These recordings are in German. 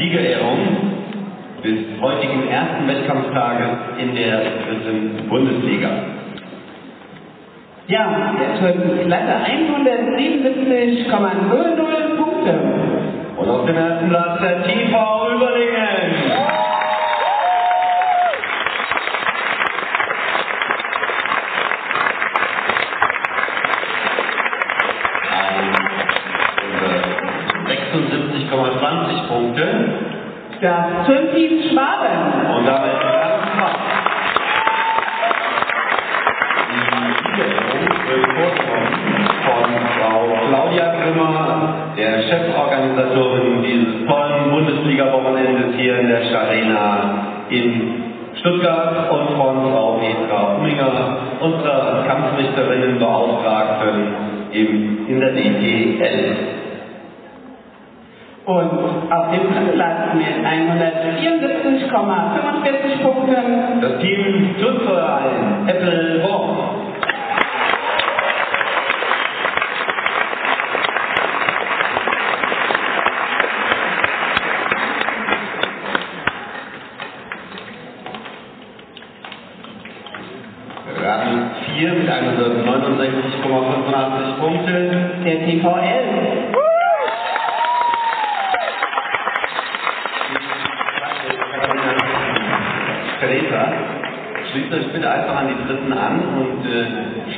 Siegerehrung des heutigen ersten Wettkampftages in der 3. Bundesliga. Ja, der Klasse 177,00 Punkte. Und auf dem ersten Platz der TV Überlingen. Ein 76,20 Punkte. Das Turnteam Schwaben. Und damit ganz knapp. Die Siegerehrung wird vorgenommen von Frau Claudia Grimmer, der Cheforganisatorin dieses tollen Bundesliga-Wochenendes hier in der Scharena in Stuttgart, und von Frau Petra Umminger, unserer Kampfrichterinnenbeauftragten in der DTL. Und auf dem dritten Platz mit 174,45 Punkten das Team Turmverein Eppelborn. Rang 4 mit 169,85 Punkten. der TVL. Theresa, schließt euch bitte einfach an die Dritten an und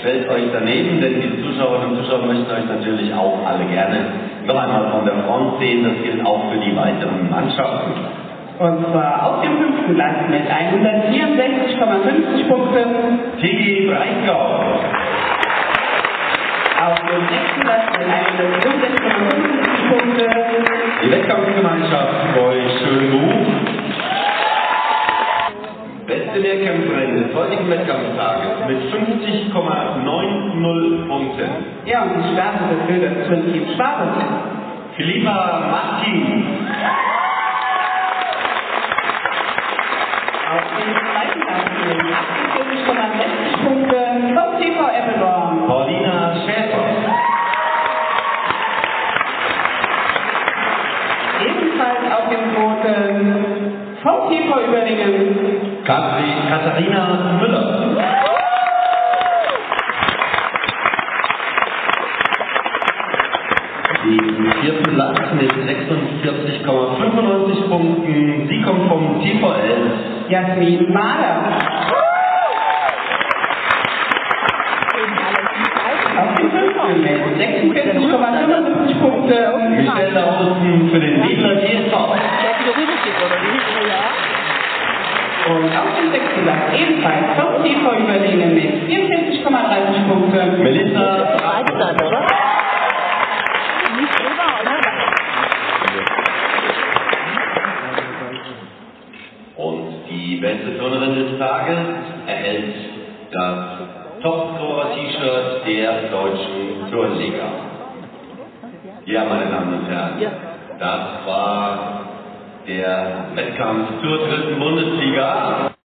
stellt euch daneben, denn die Zuschauerinnen und Zuschauer möchten euch natürlich auch alle gerne noch einmal von der Front sehen. Das gilt auch für die weiteren Mannschaften. Und zwar auf dem fünften Platz mit 164,50 Punkten. TG Breisgau. Auf dem sechsten Platz mit 165,50 Punkten. Die Wettkampfgemeinschaft Boy Schönbuch. Beste Mehrkämpferin des heutigen Wettkampftages mit 50,90 Punkten. Ja, und die startete für das Turnteam Schwaben. Philippa Martin. Auf dem zweiten Platz mit 48,60 Punkten vom TV Eppelborn. Paulina Schäfer. Ebenfalls auf dem Boden vom TV Überlingen. Katharina Müller. Den vierten Platz mit 46,95 Punkten. Sie kommt vom TVL. Jasmin Mahler. Auf dem fünften mit 46,75 Punkten. Michelle Lausen für den Wedler TSV. Und auf dem sechsten Platz ebenfalls vom TV Überlingen mit 44,30 Punkten. Melissa. oder? Nicht drüber, oder? Und die beste Turnerin des Tages erhält das Topscorer-T-Shirt der deutschen Turnliga. Ja, meine Damen und Herren, das war der Wettkampf zur 3. Bundesliga.